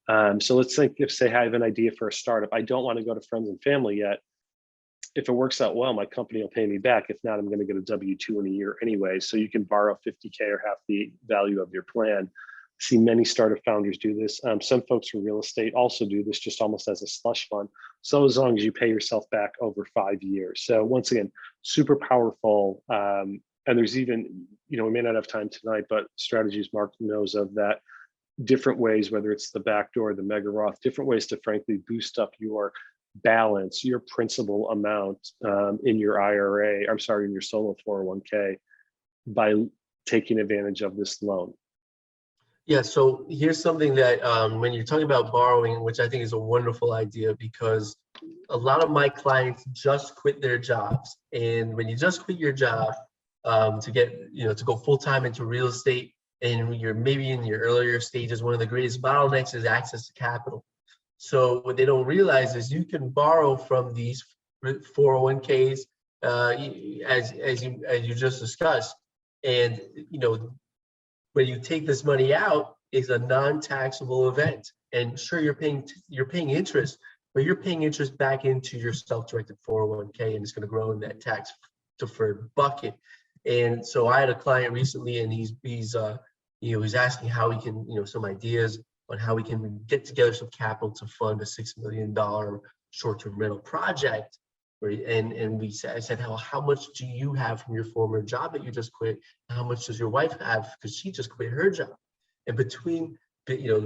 So let's think if, say, I have an idea for a startup. I don't want to go to friends and family yet. If it works out well, my company will pay me back. If not, I'm going to get a W-2 in a year anyway. So you can borrow 50K or half the value of your plan. See many startup founders do this. Some folks from real estate also do this, just almost as a slush fund. So as long as you pay yourself back over 5 years. So once again, super powerful. And there's even, we may not have time tonight, but strategies Mark knows of that, different ways, whether it's the backdoor, the mega Roth, different ways to frankly boost up your balance, your principal amount in your IRA, I'm sorry, in your solo 401k by taking advantage of this loan. Yeah, so here's something that when you're talking about borrowing, which I think is a wonderful idea, because a lot of my clients just quit their jobs. And when you just quit your job to get, to go full time into real estate, and you're maybe in your earlier stages, one of the greatest bottlenecks is access to capital. So what they don't realize is you can borrow from these 401ks as you just discussed, and when you take this money out, is a non-taxable event. And sure, you're paying interest, but you're paying interest back into your self-directed 401k, and it's going to grow in that tax-deferred bucket. And so I had a client recently, and he's asking how we can, some ideas on how we can get together some capital to fund a $6 million short-term rental project. And I said, how much do you have from your former job that you just quit? How much does your wife have? Because she just quit her job. And between,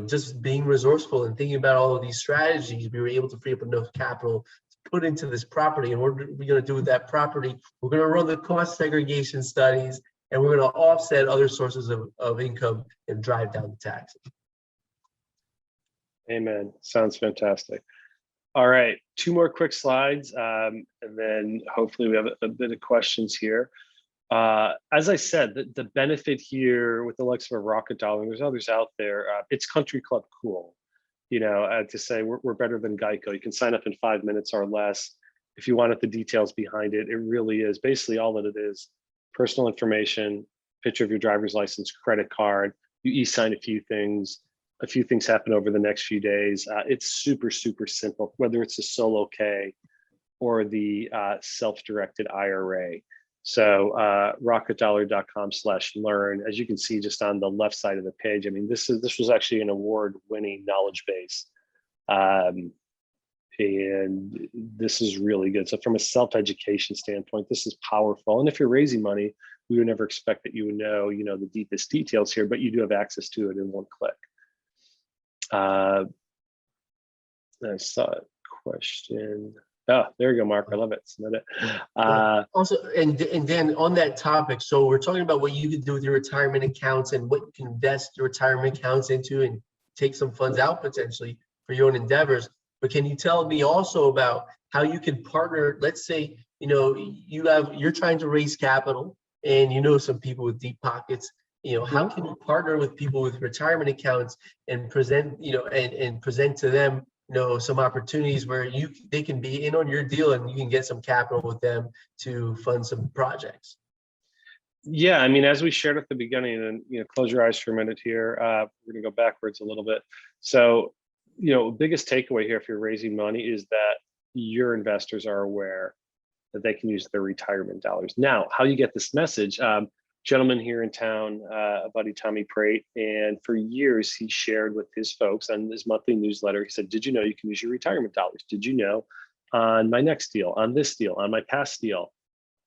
just being resourceful and thinking about all of these strategies, we were able to free up enough capital to put into this property. And what are we going to do with that property? We're going to run the cost segregation studies, and we're going to offset other sources of income and drive down the taxes. Amen. Sounds fantastic. All right, 2 more quick slides, and then hopefully we have a bit of questions here. As I said, the benefit here with the likes of a Rocket Dollar, and there's others out there, it's country club cool. To say we're better than Geico. You can sign up in 5 minutes or less. If you wanted the details behind it, it really is basically all that it is: personal information, picture of your driver's license, credit card. You e-sign a few things happen over the next few days. It's super, super simple, whether it's a solo K or the self-directed IRA. So rocketdollar.com/learn. As you can see just on the left side of the page, I mean, this was actually an award-winning knowledge base. And this is really good. So from a self-education standpoint, this is powerful. And if you're raising money, we would never expect that you would know, the deepest details here, but you do have access to it in one click. I saw a question. Oh, there you go, Mark. I love it. Submit it. Also, and then on that topic, so we're talking about what you can do with your retirement accounts and what you can invest your retirement accounts into and take some funds out potentially for your own endeavors. But can you tell me also about how you can partner? Let's say, you're trying to raise capital and some people with deep pockets. How can you partner with people with retirement accounts and present, and present to them, some opportunities where they can be in on your deal and you can get some capital with them to fund some projects? Yeah, I mean, as we shared at the beginning, and close your eyes for a minute here. We're going to go backwards a little bit. So, biggest takeaway here, if you're raising money, is that your investors are aware that they can use their retirement dollars. Now, how you get this message? Gentleman here in town, a buddy, Tommy Prate, and for years he shared with his folks on his monthly newsletter. He said, "Did you know you can use your retirement dollars? Did you know on my next deal, on this deal, on my past deal?"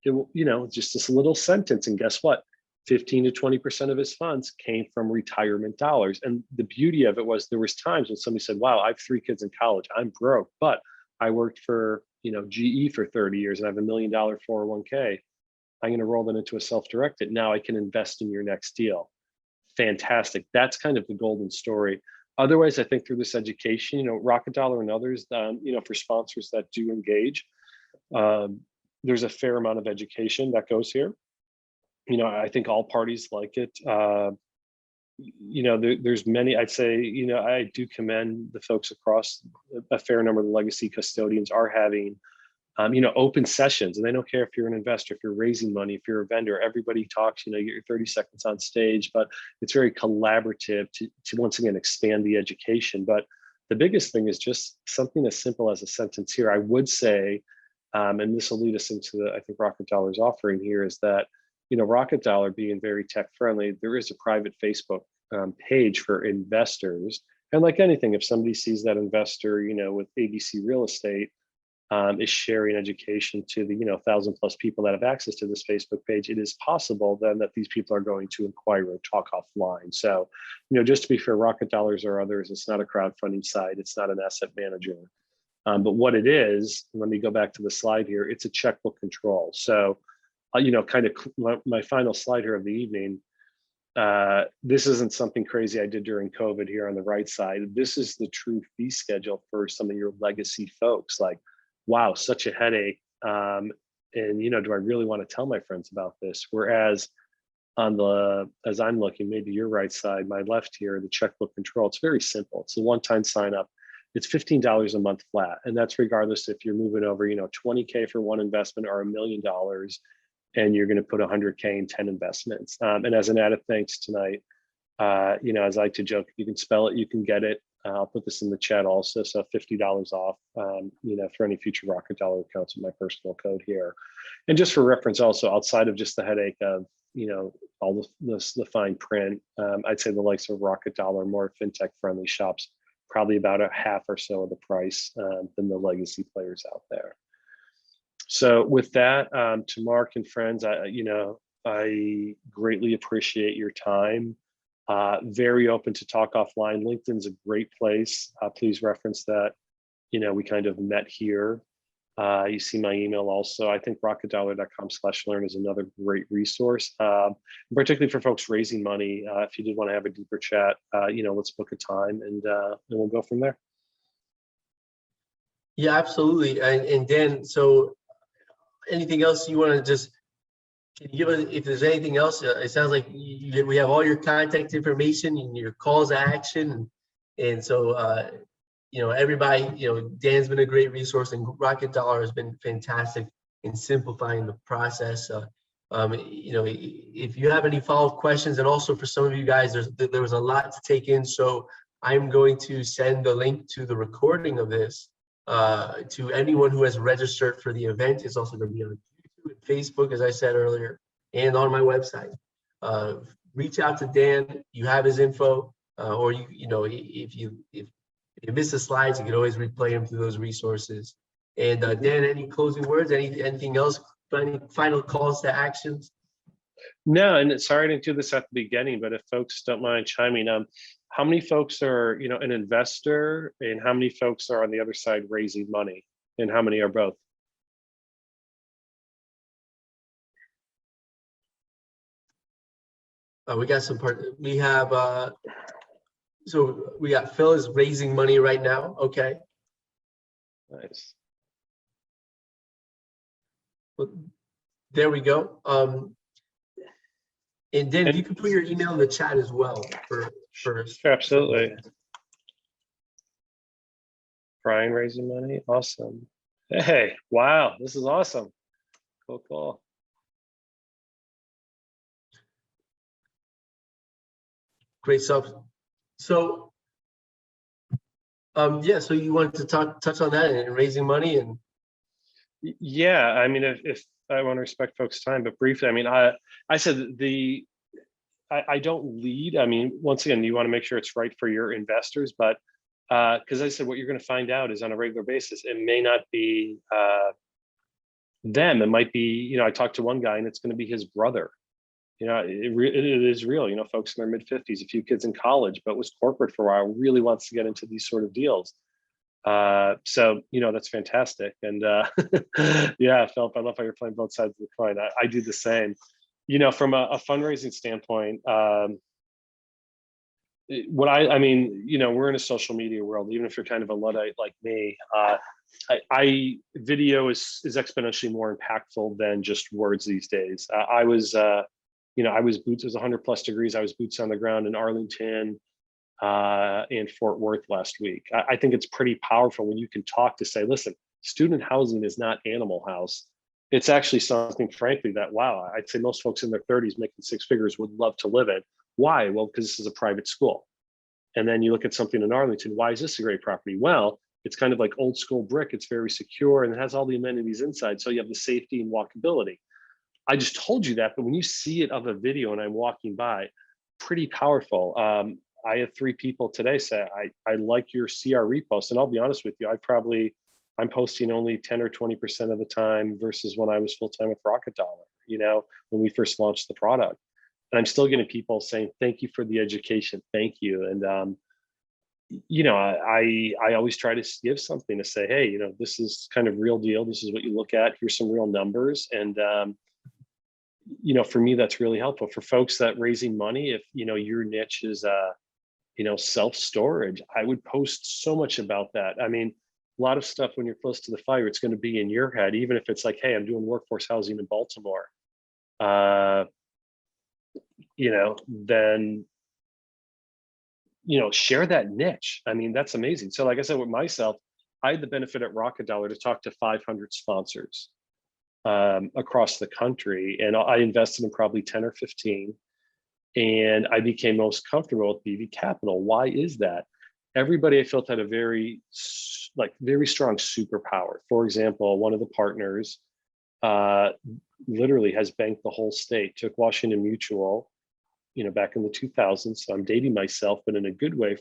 Just this little sentence, and guess what? 15 to 20% of his funds came from retirement dollars. And the beauty of it was there was times when somebody said, "Wow, I have 3 kids in college. I'm broke, but I worked for GE for 30 years and I have $1 million 401k. I'm going to roll that into a self-directed. Now I can invest in your next deal." Fantastic. That's kind of the golden story. Otherwise, I think through this education, Rocket Dollar and others, for sponsors that do engage, there's a fair amount of education that goes here. I think all parties like it. There's many, I'd say, I do commend the folks across a fair number of the legacy custodians are having open sessions, and they don't care if you're an investor, if you're raising money, if you're a vendor, everybody talks, you get your 30 seconds on stage, but it's very collaborative to once again expand the education. But The biggest thing is just something as simple as a sentence here. I would say, and this will lead us into the, I think Rocket Dollar's offering here is that, Rocket Dollar being very tech friendly, there is a private Facebook page for investors. And like anything, if somebody sees that investor, with ABC Real Estate is sharing education to the 1,000+ people that have access to this Facebook page, it is possible then that these people are going to inquire or talk offline. So, just to be fair, Rocket Dollars or others, it's not a crowdfunding site, it's not an asset manager. But what it is, let me go back to the slide here, it's a checkbook control. So, kind of my final slide here of the evening, this isn't something crazy I did during COVID here on the right side. This is the true fee schedule for some of your legacy folks. Like, wow, such a headache. And do I really want to tell my friends about this? Whereas as I'm looking, maybe your right side, my left here, the checkbook control, it's very simple. It's a one-time sign up. It's $15 a month flat. And that's regardless if you're moving over, $20K for one investment or $1 million, and you're going to put $100K in 10 investments. And as an added thanks tonight, as I like to joke, if you can spell it, you can get it. I'll put this in the chat also. So $50 off, for any future Rocket Dollar accounts with my personal code here. And just for reference also, outside of just the headache of, all the fine print, I'd say the likes of Rocket Dollar, more fintech friendly shops, probably about a half or so of the price than the legacy players out there. So with that, to Mark and friends, I greatly appreciate your time. Very open to talk offline. LinkedIn's a great place. Please reference that. We kind of met here. You see my email also. I think rocketdollar.com/learn is another great resource, particularly for folks raising money. If you did want to have a deeper chat, let's book a time and we'll go from there. Yeah, absolutely. And Dan, so anything else you want to just, can you give us, if there's anything else? It sounds like we have all your contact information and your calls to action. And so, everybody, Dan's been a great resource, and Rocket Dollar has been fantastic in simplifying the process. If you have any follow-up questions, and also for some of you guys, there was a lot to take in. So I'm going to send the link to the recording of this to anyone who has registered for the event. It's also going to be on YouTube and Facebook, as I said earlier, and on my website. Reach out to Dan. You have his info, or if you miss the slides, you can always replay them through those resources. And Dan, any closing words? Anything else? Any final calls to actions? No, and sorry I didn't do this at the beginning, but if folks don't mind chiming, how many folks are an investor, and how many folks are on the other side raising money, and how many are both? We got some we have so we got Phil is raising money right now. Okay. Nice. Well, there we go. And then if you can put your email in the chat as well for absolutely. Brian raising money. Awesome. Hey, wow, this is awesome. Cool. Great stuff. So so you wanted to touch on that and raising money? And yeah, I mean, if I want to respect folks' time, but briefly, I mean, I said I don't lead. I mean, once again, you want to make sure it's right for your investors, but because I said what you're going to find out is on a regular basis, it may not be them. It might be, I talked to one guy and it's going to be his brother. It is real. Folks in their mid-50s, a few kids in college, but was corporate for a while, really wants to get into these sort of deals. So that's fantastic. And yeah, Philip, I love how you're playing both sides of the coin. I do the same. From a fundraising standpoint, we're in a social media world. Even if you're kind of a Luddite like me, video is exponentially more impactful than just words these days. I was boots. It was 100+ degrees. I was boots on the ground in Arlington and Fort Worth last week. I think it's pretty powerful when you can talk to say, listen, student housing is not Animal House. It's actually something, frankly, that, wow, I'd say most folks in their 30s making 6 figures would love to live in. Why? Well, because this is a private school. And then you look at something in Arlington, why is this a great property? Well, it's kind of like old school brick. It's very secure and it has all the amenities inside. So you have the safety and walkability. I just told you that, but when you see it of a video and I'm walking by, pretty powerful. I had 3 people today say, I like your CRE post. And I'll be honest with you, I'm posting only 10 or 20% of the time versus when I was full-time with Rocket Dollar, when we first launched the product. And I'm still getting people saying, thank you for the education. Thank you. And, I always try to give something to say, hey, this is kind of real deal. This is what you look at. Here's some real numbers. And, for me, that's really helpful for folks that raising money. If, your niche is, self-storage, I would post so much about that. I mean, a lot of stuff when you're close to the fire, it's going to be in your head, even if it's like, hey, I'm doing workforce housing in Baltimore. Then, share that niche. I mean, that's amazing. So like I said, with myself, I had the benefit at Rocket Dollar to talk to 500 sponsors across the country. And I invested in probably 10 or 15. And I became most comfortable with BV Capital. Why is that? Everybody I felt had a very strong superpower. For example, one of the partners literally has banked the whole state, took Washington Mutual, back in the 2000s. So I'm dating myself, but in a good way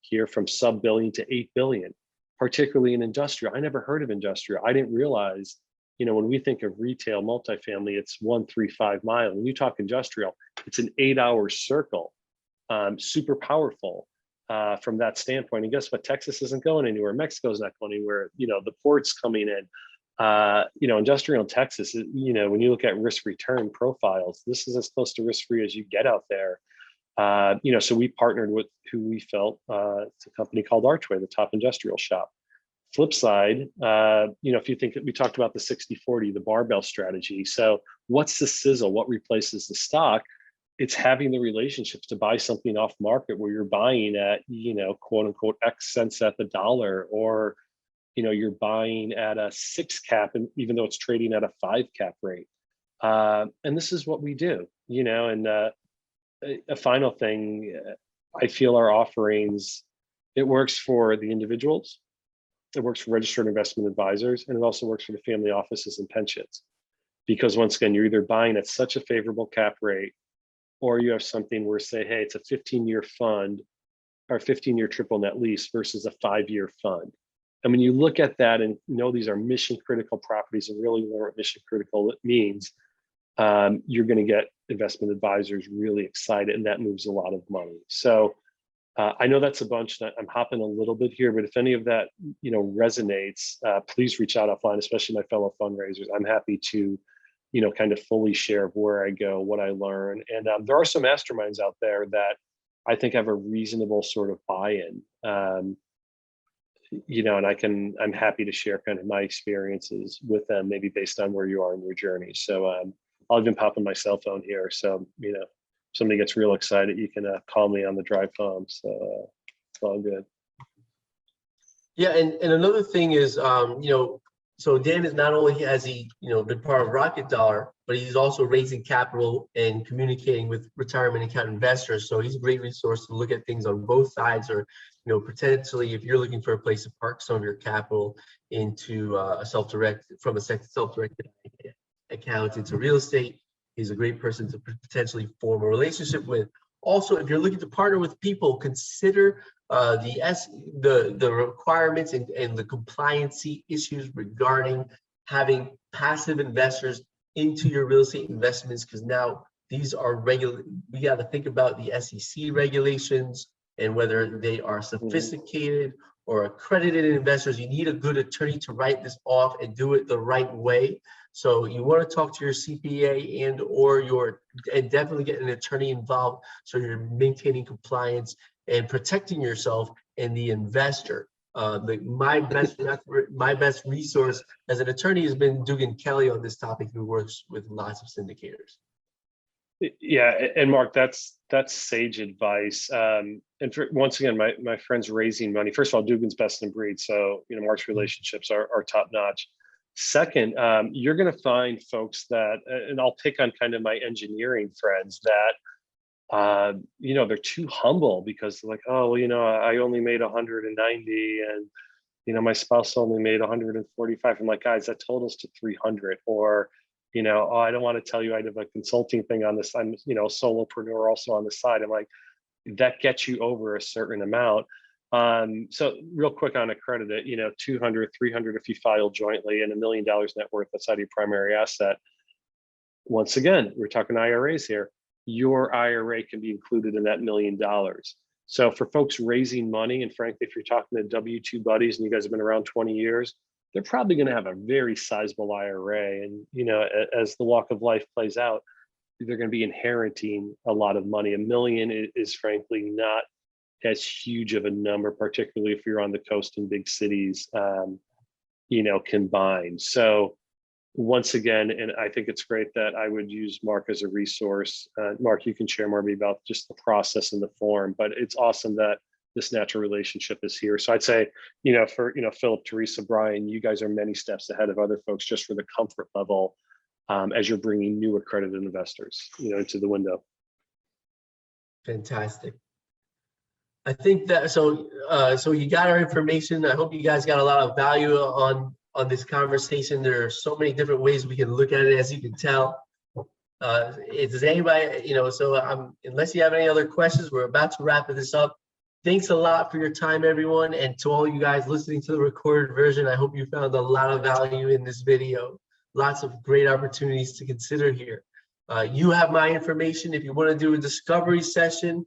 here, from sub-billion to 8 billion, particularly in industrial. I never heard of industrial. I didn't realize, when we think of retail multifamily, it's 1, 3, 5 mile. When you talk industrial, it's an 8-hour circle, super powerful from that standpoint. And guess what? Texas isn't going anywhere. Mexico's not going anywhere. The port's coming in. Industrial in Texas, when you look at risk return profiles, this is as close to risk free as you get out there. So we partnered with who we felt, it's a company called Archway, the top industrial shop. Flip side, if you think that we talked about the 60-40, the barbell strategy. So what's the sizzle? What replaces the stock? It's having the relationships to buy something off market where you're buying at, quote unquote, X cents at the dollar, or, you're buying at a 6 cap, and even though it's trading at a 5 cap rate. And this is what we do, and a final thing, I feel our offerings, it works for the individuals, it works for registered investment advisors, and it also works for the family offices and pensions. Because once again, you're either buying at such a favorable cap rate, or you have something where say, hey, it's a 15-year fund or 15-year triple net lease versus a 5-year fund. And when you look at that and these are mission critical properties and really learn what mission critical means, you're going to get investment advisors really excited, and that moves a lot of money. So I know that's a bunch that I'm hopping a little bit here, but if any of that resonates, please reach out offline, especially my fellow fundraisers. I'm happy to kind of fully share where I go, what I learn. And there are some masterminds out there that I think have a reasonable sort of buy-in. And I'm happy to share kind of my experiences with them, maybe based on where you are in your journey. So I'll even pop on my cell phone here. So, if somebody gets real excited, you can call me on the drive home. So it's all good. Yeah. And another thing is, so Dan is not only has he, been part of Rocket Dollar, but he's also raising capital and communicating with retirement account investors. So he's a great resource to look at things on both sides, or, potentially if you're looking for a place to park some of your capital into a self-directed account into real estate. He's a great person to potentially form a relationship with. Also, if you're looking to partner with people, consider the requirements and the compliancy issues regarding having passive investors into your real estate investments, because now these are regular. We got to think about the SEC regulations and whether they are sophisticated or accredited investors. You need a good attorney to write this off and do it the right way. So you want to talk to your CPA and definitely get an attorney involved, so you're maintaining compliance and protecting yourself and the investor. My best resource as an attorney has been Dugan Kelly on this topic, who works with lots of syndicators. Yeah, and Mark, that's sage advice. And once again, my friends raising money. First of all, Dugan's best in breed, so Mark's relationships are top notch. Second, you're going to find folks that, and I'll pick on kind of my engineering friends, that they're too humble because they're like, oh, well, I only made 190 and, my spouse only made 145. I'm like, guys, that totals to 300. Or, oh, I don't want to tell you I have a consulting thing on this. I'm, a solopreneur also on the side. I'm like, that gets you over a certain amount. So real quick on accredited, 200, 300 if you file jointly, and $1 million net worth outside of your primary asset. Once again, we're talking IRAs here. Your IRA can be included in that $1 million. So for folks raising money, and frankly, if you're talking to W-2 buddies and you guys have been around 20 years, they're probably going to have a very sizable IRA. And, as the walk of life plays out, they're going to be inheriting a lot of money. $1 million is frankly not as huge of a number, particularly if you're on the coast in big cities, combined. So once again, and I think it's great that I would use Mark as a resource. Mark, you can share more about just the process and the form, but it's awesome that this natural relationship is here. So I'd say, for, Philip, Teresa, Brian, you guys are many steps ahead of other folks just for the comfort level as you're bringing new accredited investors, into the window. Fantastic. I think that, so you got our information. I hope you guys got a lot of value on this conversation. There are so many different ways we can look at it, as you can tell. Does anybody, unless you have any other questions, we're about to wrap this up. Thanks a lot for your time, everyone. And to all you guys listening to the recorded version, I hope you found a lot of value in this video. Lots of great opportunities to consider here. You have my information. If you want to do a discovery session,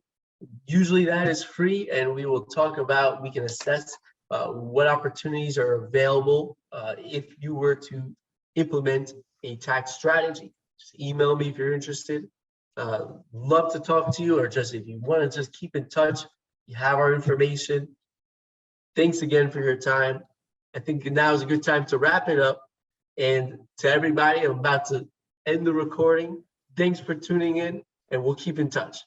usually that is free, and we will talk about, we can assess what opportunities are available if you were to implement a tax strategy. Just email me if you're interested. Love to talk to you, or just if you want to just keep in touch, you have our information. Thanks again for your time. I think now is a good time to wrap it up. And to everybody, I'm about to end the recording. Thanks for tuning in, and we'll keep in touch.